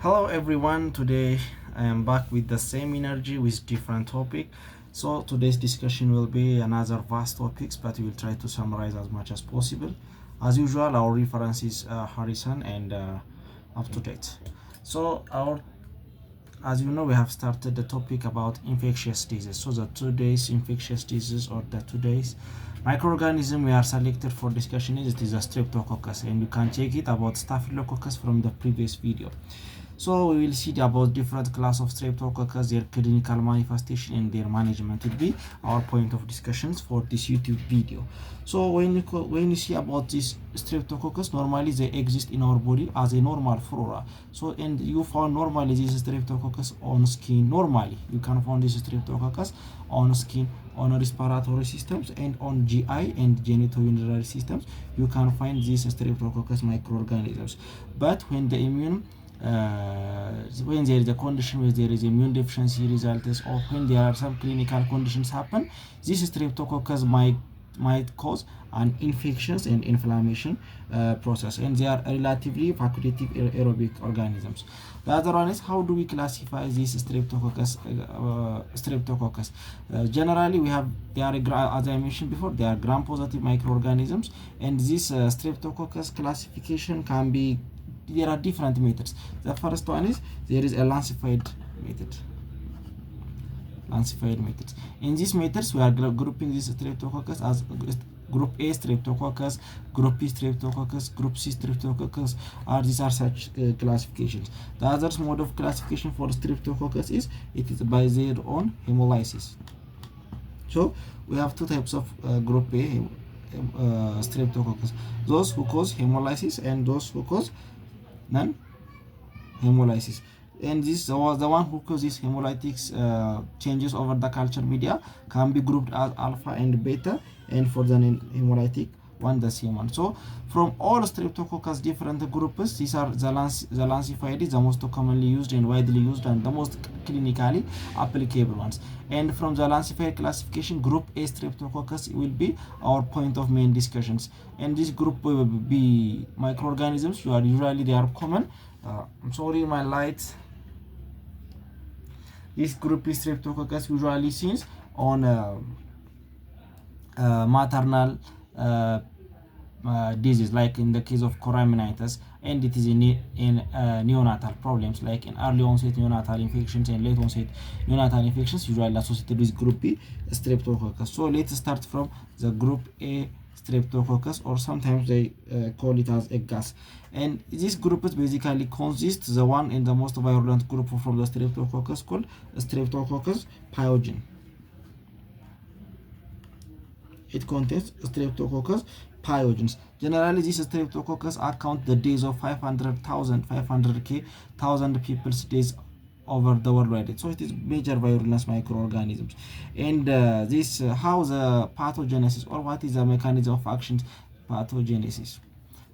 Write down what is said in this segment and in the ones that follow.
Hello everyone, today I am back with the same energy with different topic. So today's discussion will be another vast topics, but we will try to summarize as much as possible. As usual, our reference is Harrison and up to date. So as you know, we have started the topic about infectious diseases. So the today's infectious disease or the today's microorganism we are selected for discussion is a Streptococcus, and you can check it about Staphylococcus from the previous video. So we will see about different class of Streptococcus, their clinical manifestation and their management will be our point of discussions for this YouTube video. So when you see about this Streptococcus, normally they exist in our body as a normal flora. So and you found normally this Streptococcus on skin. Normally you can find this Streptococcus on skin, on respiratory systems, and on GI and genitourinary systems. You can find these Streptococcus microorganisms. But when the when there is a condition where there is immune deficiency results, or when there are some clinical conditions happen, this Streptococcus might cause an infections and inflammation process, and they are relatively facultative aerobic organisms. The other one is, how do we classify this Streptococcus? Generally, they are, as I mentioned before, they are gram-positive microorganisms, and this Streptococcus classification can be. There are different methods. The first one is there is a lancified method. In these methods, we are grouping this Streptococcus as group A Streptococcus, group B Streptococcus, group C Streptococcus, these are such classifications. The other mode of classification for Streptococcus is it is by their own hemolysis. So we have two types of group A Streptococcus: those who cause hemolysis and those who cause non-hemolysis. And this was the one who causes hemolytic changes over the culture media can be grouped as alpha and beta, and for the hemolytic one the same one. So from all Streptococcus different groups, these are the lancified is the most commonly used and widely used and the most clinically applicable ones. And from the lancified classification, group A Streptococcus will be our point of main discussions, and this group will be microorganisms. Usually they are common. I'm sorry, my lights. This group is Streptococcus usually seen on maternal disease, like in the case of choraminitis, and it is in neonatal problems, like in early onset neonatal infections and late onset neonatal infections, usually associated with group B Streptococcus. So let's start from the group A Streptococcus, or sometimes they call it as a gas. And this group basically consists the one and the most virulent group from the Streptococcus called Streptococcus pyogen. It contains Streptococcus pyogens. Generally, this Streptococcus account the days of 500,000 people's days over the worldwide. So it is major virulence microorganisms. And this how the pathogenesis, or what is the mechanism of action? Pathogenesis.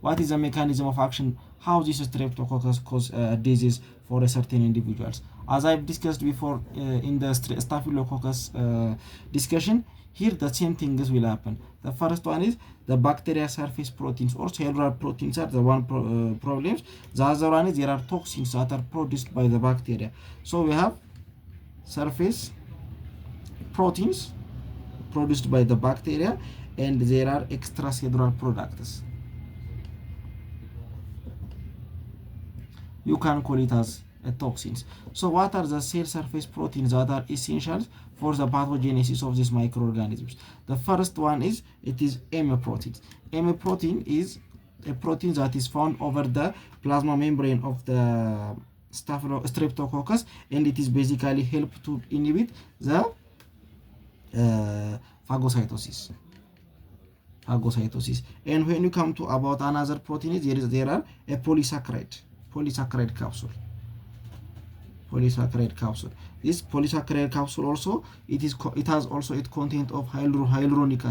What is the mechanism of action? How this Streptococcus cause disease for a certain individuals? As I've discussed before in the Staphylococcus discussion, here the same things will happen. The first one is the bacteria surface proteins or cellular proteins are the one problems. The other one is there are toxins that are produced by the bacteria. So we have surface proteins produced by the bacteria, and there are extracellular products. You can call it as toxins. So what are the cell surface proteins that are essential for the pathogenesis of these microorganisms? The first one is M protein. M protein is a protein that is found over the plasma membrane of the Streptococcus, and it is basically help to inhibit the phagocytosis. And when you come to about another protein, there are a polysaccharide capsule. This polysaccharide capsule also it has also it content of hyaluronic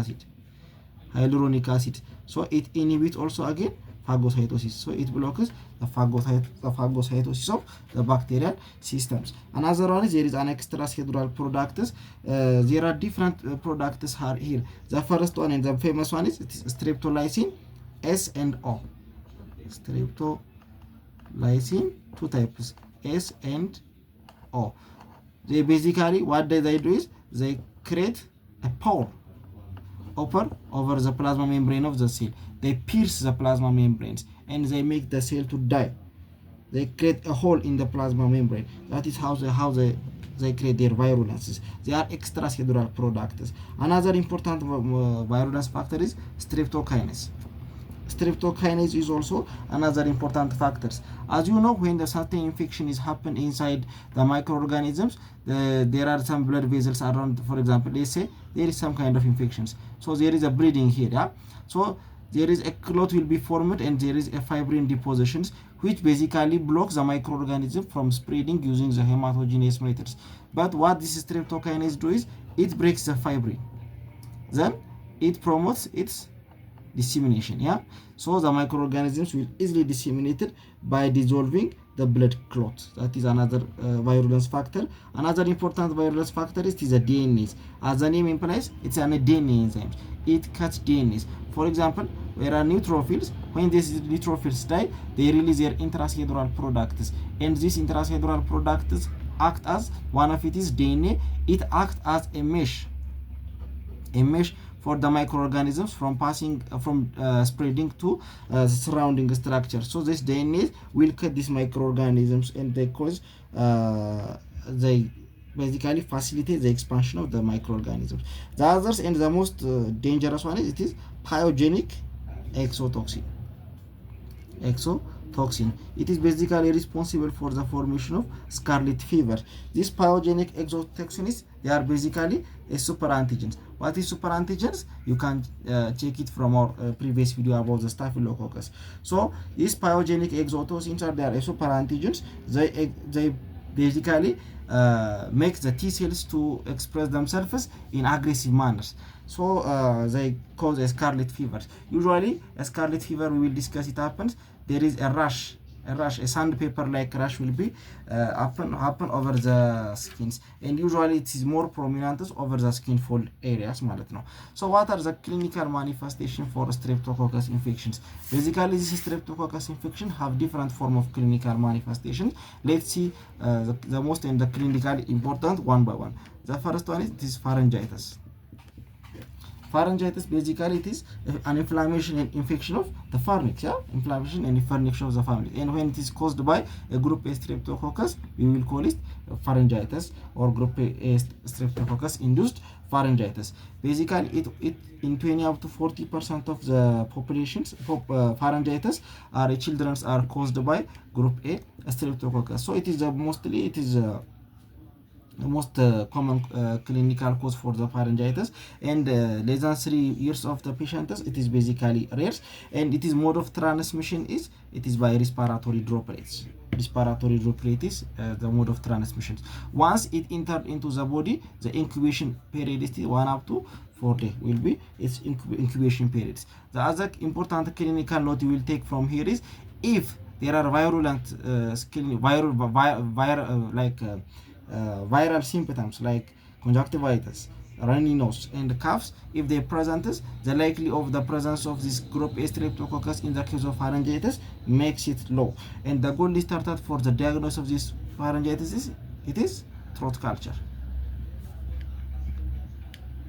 acid. So it inhibits also again phagocytosis. So it blocks the phagocytosis of the bacterial systems. Another one is there is an extracellular products. There are different products here. The first one and the famous one is streptolysin S and O. Streptolysin two types, S and O. They basically, what they do is they create a pore open over the plasma membrane of the cell. They pierce the plasma membranes and they make the cell to die. They create a hole in the plasma membrane. That is how they create their virulences. They are extracellular products. Another important virulence factor is streptokinase. Streptokinase is also another important factor. As you know, when the certain infection is happen inside the microorganisms, there are some blood vessels around. For example, let's say there is some kind of infections, so there is a bleeding here, yeah? So there is a clot will be formed and there is a fibrin depositions, which basically blocks the microorganism from spreading using the hematogenase methods. But what this streptokinase do is it breaks the fibrin, then it promotes its dissemination, yeah? So the microorganisms will easily disseminated by dissolving the blood clot. That is another virulence factor. Another important virulence factor is the DNAs. As the name implies, it's an DNA enzyme. It cuts DNAs. For example, there are neutrophils. When these neutrophils die, they release their intracellular products, and these intracellular products act as, one of it is DNA. It acts as a mesh for the microorganisms from passing spreading to surrounding structure. So this DNA will cut these microorganisms and they cause they basically facilitate the expansion of the microorganisms. The others and the most dangerous one is it is pyogenic exotoxin. It is basically responsible for the formation of scarlet fever. These pyogenic exotoxins, they are basically a super antigens. What is super antigens? You can check it from our previous video about the Staphylococcus. So these pyogenic exotoxins are there super antigens. They basically make the T cells to express themselves in aggressive manners. So they cause a scarlet fever. Usually a scarlet fever, we will discuss, it happens, there is a rash, a sandpaper like rash will be happen over the skins, and usually it is more prominent over the skin fold areas ማለት ነው. So what are the clinical manifestation for streptococcus infections? Basically this streptococcus infection have different form of clinical manifestations. Let's see the most and the clinically important one by one. The first one is this pharyngitis. Pharyngitis, basically it is an inflammation and infection of the pharynx, yeah? Inflammation and infection of the pharynx. And when it is caused by a group A Streptococcus, we will call it pharyngitis or group A Streptococcus induced pharyngitis. Basically it in 20 up to 40% of the populations pharyngitis are children are caused by group A Streptococcus. So it is the most common clinical cause for the pharyngitis, and less than 3 years of the patients, it is basically rare, and it is mode of transmission is by respiratory droplets. Respiratory droplets the mode of transmission. Once it entered into the body, the incubation period is 1 up to 4 days will be its incubation periods. The other important clinical note you will take from here is if there are virulent viral symptoms like conjunctivitis, runny nose, and coughs, if they present, the likely of the presence of this group A Streptococcus in the case of pharyngitis makes it low. And the goal started for the diagnosis of this pharyngitis is throat culture.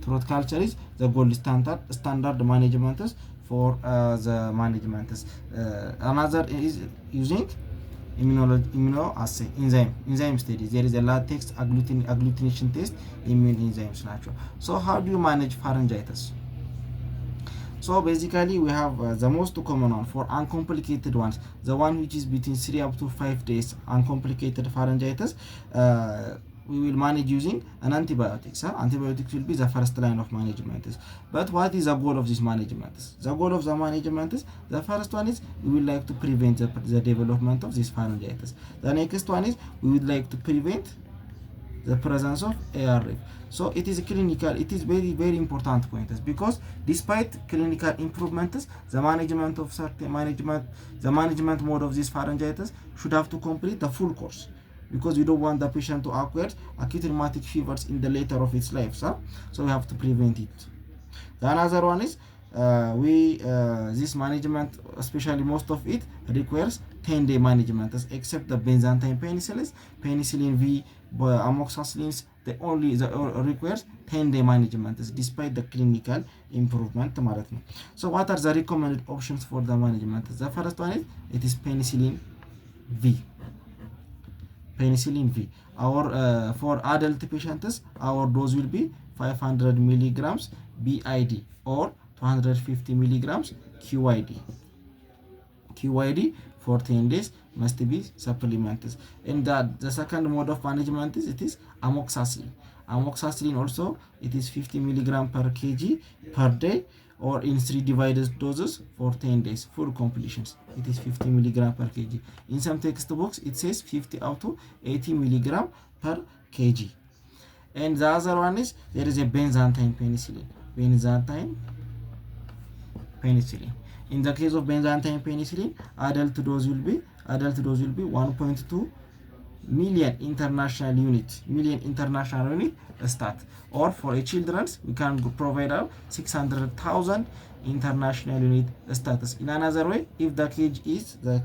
Throat culture is the gold standard management for the management. Another is using immunoassay enzyme studies. There is a latex agglutination test, immune enzymes natural. So how do you manage pharyngitis? So basically we have the most common one for uncomplicated ones, the one which is between 3 up to 5 days uncomplicated pharyngitis. We will manage using an antibiotics. Antibiotics will be the first line of management. But what is the goal of this management? The goal of the management is, the first one is we would like to prevent the development of this pharyngitis. The next one is we would like to prevent the presence of ARF. So it is clinical, it is very, very important point, because despite clinical improvements, the management mode of this pharyngitis should have to complete the full course, because we don't want the patient to acquire acute rheumatic fevers in the later of its life, so we have to prevent it. The another one is this management, especially most of it, requires 10-day management except the Byzantine penicillins, penicillin V, amoxicillins, the requires 10-day management despite the clinical improvement ማለት ነው። So what are the recommended options for the management? The first one is it is penicillin V. Penicillin V. Our for adult patients, our dose will be 500 milligrams BID or 250 milligrams QID. QID for 10 days must be supplemented. And the second mode of management is it is amoxicillin. Amoxicillin also it is 50 milligram per kg per day or in 3 divided doses for 10 days full completions. It is 50 milligram per kg. In some textbooks it says 50 up to 80 milligram per kg. And the other one is there is a Byzantine penicillin. In the case of Byzantine penicillin, adult dose will be 1.2 million international unit stat, or for a children's we can provide out 600,000 international unit status. In another way, if the kg is the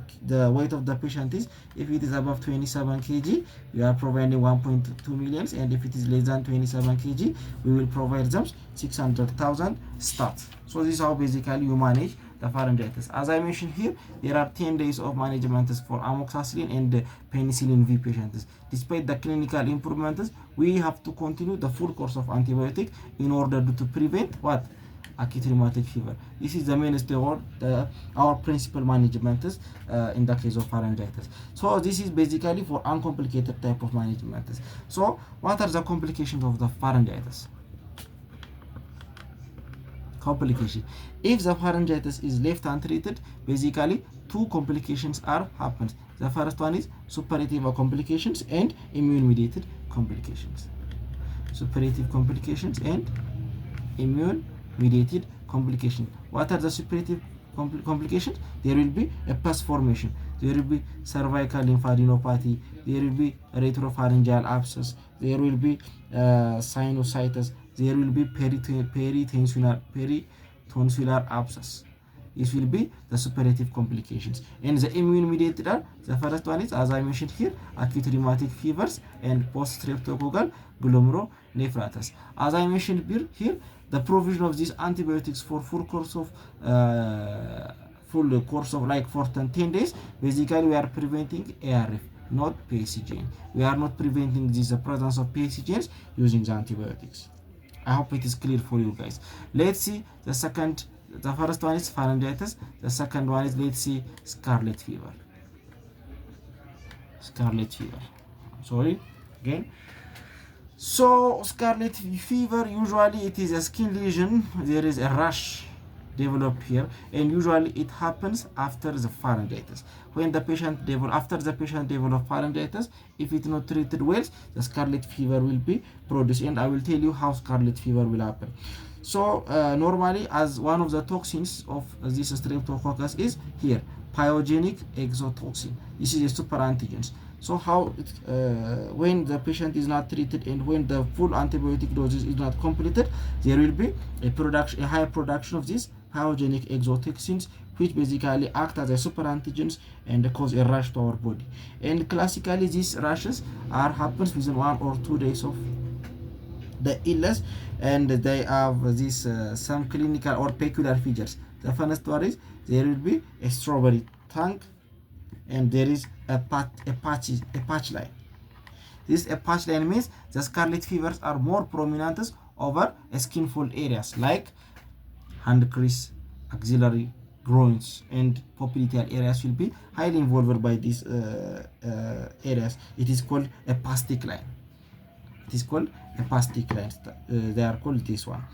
weight of the patient is, if it is above 27 kg, we are providing 1.2 million, and if it is less than 27 kg, we will provide them 600,000 stat. So this is how basically you manage the pharyngitis. As I mentioned here, there are 10 days of management for amoxicillin and penicillin V patients. Despite the clinical improvements, we have to continue the full course of antibiotic in order to prevent what? Acute rheumatic fever. This is the mainstay or our principal management in the case of pharyngitis. So this is basically for uncomplicated type of management. So what are the complications of the pharyngitis? Complication. If the pharyngitis is left untreated, basically two complications are happens. The first one is suppurative complications and immune mediated complications. Suppurative complications and immune mediated complication. What are the suppurative complications? There will be a pus formation, there will be cervical lymphadenopathy, there will be retropharyngeal abscess, there will be sinusitis, there will be peritonsillar abscess. This will be the suppurative complications. And the immune mediated are, the first one is, as I mentioned here, acute rheumatic fevers and post-streptococcal glomerulonephritis. As I mentioned here, the provision of these antibiotics for full course of like for 10 days, basically we are preventing ARF, not PSGN. We are not preventing the presence of PSGNs using the antibiotics. I hope it is clear for you guys. Let's see the second. The first one is pharyngitis. The second one is, let's see, scarlet fever. Sorry again. So scarlet fever, usually it is a skin lesion. There is a rash developed here, and usually it happens after the pharyngitis. When the patient develop pharyngitis, if it is not treated well, the scarlet fever will be produced, and I will tell you how scarlet fever will happen. So normally, as one of the toxins of this Streptococcus is here, pyogenic exotoxin. This is a super antigen. So how when the patient is not treated and when the full antibiotic dosage is not completed, there will be a high production of these pyogenic exotoxins, which basically act as a super antigens and cause a rash to our body. And classically, these rashes happens within 1 or 2 days of the illness, and they have this some clinical or peculiar features. The first one is there will be a strawberry tongue, and there is a patch line. This patch line means the scarlet fevers are more prominent over skin-fold areas like hand crease, axillary, groins, and popliteal areas will be highly involved by these areas. It is called a pastic line. They are called this one.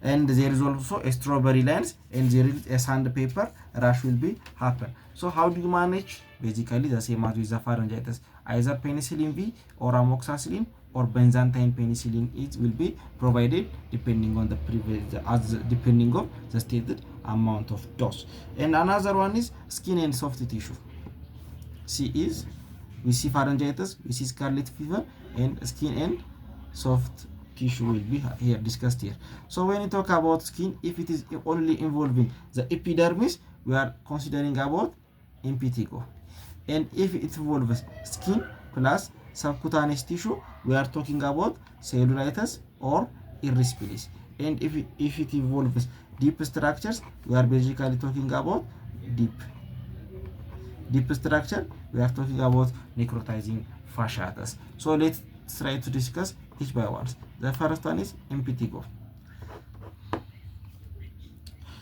And there is also a strawberry lines, and there is a sandpaper rash will be happen. So how do you manage? Basically the same as with the pharyngitis, either penicillin V or amoxicillin or Byzantine penicillin will be provided depending on the stated amount of dose. And another one is skin and soft tissue. We see pharyngitis, we see scarlet fever, and skin and soft tissue will be here discussed here. So when you talk about skin, if it is only involving the epidermis, we are considering about impetigo. And if it involves skin plus subcutaneous tissue, we are talking about cellulitis or erysipelas. And if it involves deep structures, we are basically talking about deep structure, we are talking about necrotizing fasciitis. So let's try to discuss each by one. The first one is impetigo.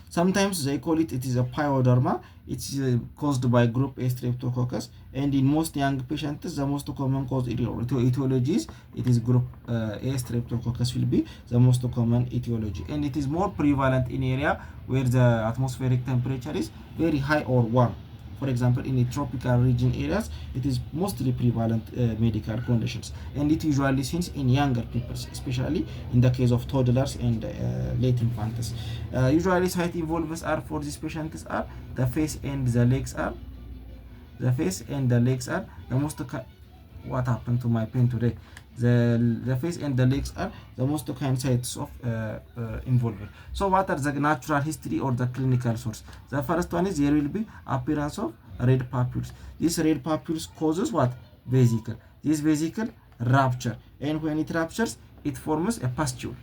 Sometimes they call it is a pyoderma. It's caused by group A Streptococcus, and in most young patients, the most common cause etiologies, it is group A Streptococcus will be the most common etiology, and it is more prevalent in area where the atmospheric temperature is very high or warm. For example, in the tropical region areas, it is mostly prevalent medical conditions, and it usually seen in younger people, especially in the case of toddlers and late infants. Usually, site involved are for these patients are the face and the legs are the most. What happened to my pen today? The face and the legs are the most common sites of involved. So what are the natural history or the clinical source? The first one is there will be appearance of red papules. This red papules causes what? Vesicle. This vesicle rupture, and when it ruptures, it forms a pustule.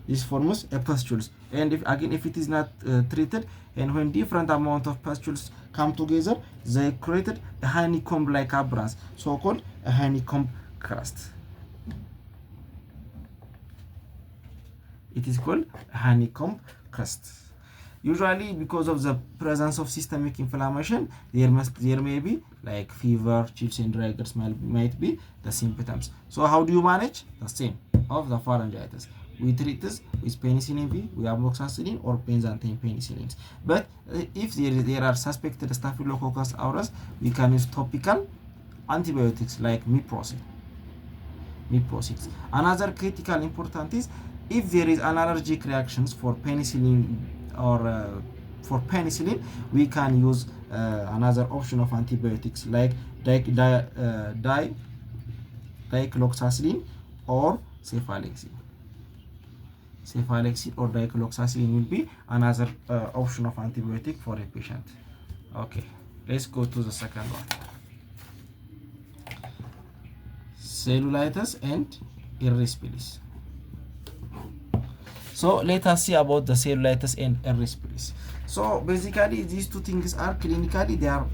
This forms a pustules, and if it is not treated, and when different amount of pustules come together, they created a honeycomb-like appearance, so-called a honeycomb crust. It is called a honeycomb crust. Usually, because of the presence of systemic inflammation, there may be like fever, chills, and rigors might be the symptoms. So how do you manage? The same of the pharyngitis. We treat this with penicillin V, we have amoxicillin or benzathine penicillins. But if there are suspected Staphylococcus aureus, we can use topical antibiotics like miprosyn. Another critical important is if there is an allergic reactions for penicillin we can use another option of antibiotics like dicloxacillin or cephalexin. Or dicloxacillin will be another option of antibiotic for a patient. Okay, let's go to the second one. Cellulitis and erysipelas. So let us see about the cellulitis and erysipelas. So basically these two things are clinically they are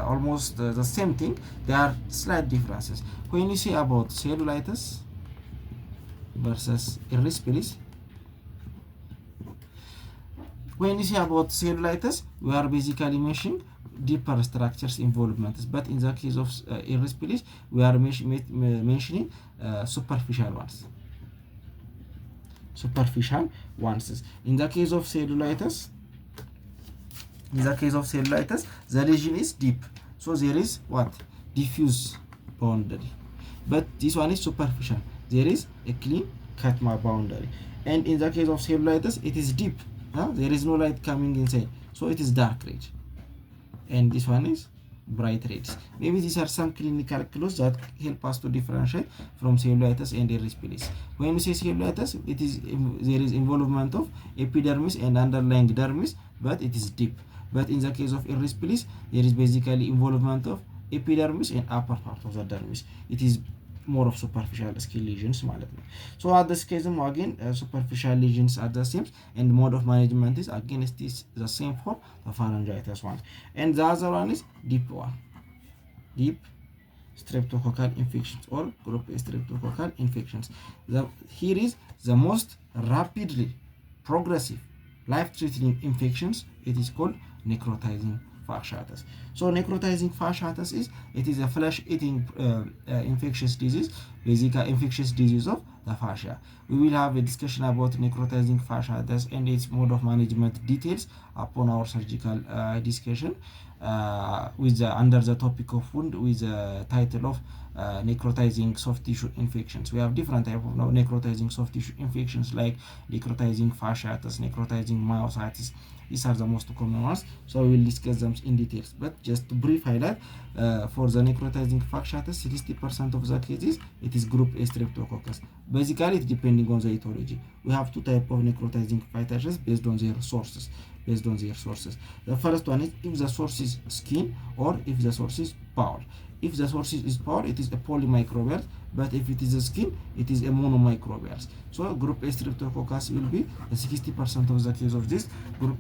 almost the same thing. There are slight differences. When you say about cellulitis versus erysipelas, when you say about cellulitis, we are basically mentioning deeper structures involvement, but in the case of erysipelas, we are mentioning superficial ones. In the case of cellulitis, the lesion is deep, so there is what? Diffuse boundary, but this one is superficial. There is a clean cut boundary, and in the case of cellulitis, it is deep. There is no light coming inside, so it is dark red, and this one is bright red. Maybe these are some clinical clues that help us to differentiate from cellulitis and erysipelas. When we say cellulitis, there is involvement of epidermis and underlying dermis, but it is deep. But in the case of erysipelas, there is basically involvement of epidermis and upper part of the dermis. It is more of superficial skin lesions ማለት ነው. So at this case again superficial lesions are the same, and mode of management is again the same for the pharyngitis one. And the other one is deep streptococcal infections or group A streptococcal infections. Here is the most rapidly progressive life-threatening infections. It is called necrotizing fasciitis. So necrotizing fasciitis is a flesh-eating infectious disease, basically infectious disease of the fascia. We will have a discussion about necrotizing fasciitis and its mode of management details upon our surgical discussion under the topic of wound with the title of necrotizing soft tissue infections. We have different types of necrotizing soft tissue infections like necrotizing fasciitis, necrotizing myositis. These are the most common ones, so we will discuss them in details. But just to brief highlight, for the necrotizing fasciitis, 60% of the cases it is group A Streptococcus. Basically, it's depending on the etiology. We have two types of necrotizing fasciitis based on their sources. based on their sources. The first one is if the source is skin or if the source is bowel. If the source is bowel, it is a polymicrobial, but if it is a skin, it is a monomicrobial. So group A Streptococcus will be 60% of the case of this group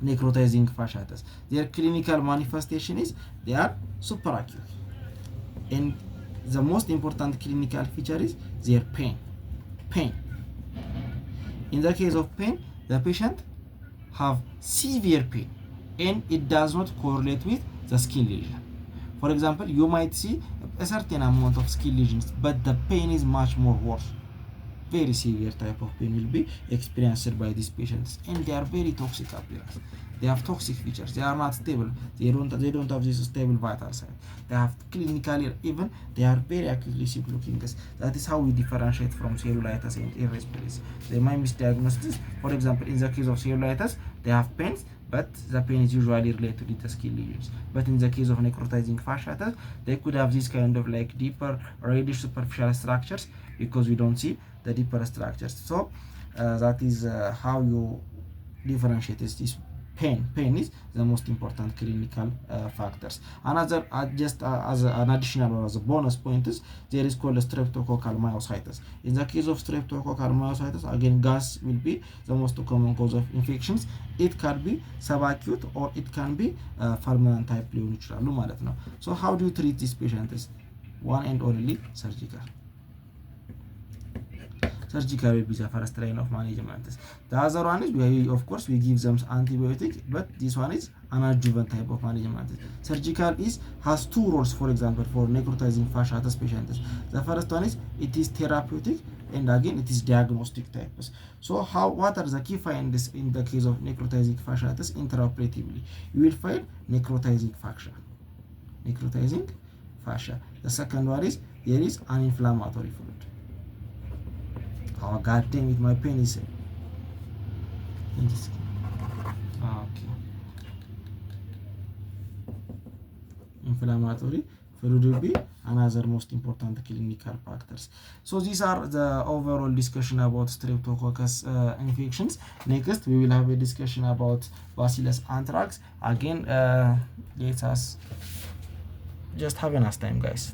necrotizing fasciitis. Their clinical manifestation is they are superacute, and the most important clinical feature is their pain. In the case of pain, the patient have severe pain and it does not correlate with the skin lesion. For example, you might see a certain amount of skin lesions, but the pain is much more worse. Very severe type of pain will be experienced by these patients, and they are very toxic appearance. They have toxic features. They are not stable. They don't have this stable vital sign. They have clinically, even they are very acutely sick looking. That is how we differentiate from cellulitis and irrespiratory. They might misdiagnose this. For example, in the case of cellulitis, they have pains, but the pain is usually related with the skin lesions. But in the case of necrotizing fasciitis, they could have this kind of like deeper reddish superficial structures because we don't see the deeper structures. So that is how you differentiate this pain. Pain is the most important clinical factors. Another as an additional or as a bonus point is there is called streptococcal myositis. In the case of streptococcal myositis, again gas will be the most common cause of infections. It can be subacute or it can be permanent type ሊሆን ይችላሉ ማለት ነው። So how do you treat these patients? One and only surgical. Surgical will be the first line of management. The other one is of course we give them antibiotic, but this one is an adjuvant type of management. Surgical has two roles, for example, for necrotizing fasciitis patients. The first one is it is therapeutic, and again it is diagnostic types. So what are the key findings in the case of necrotizing fasciitis intraoperatively? You will find necrotizing fascia. The second one is there is an inflammatory fluid. Oh god damn it, my pen is in this. Okay. Inflammatory fluid will be another most important clinical factors. So these are the overall discussion about Streptococcus infections. Next we will have a discussion about Bacillus anthrax. Again, let us just have a nice time, guys.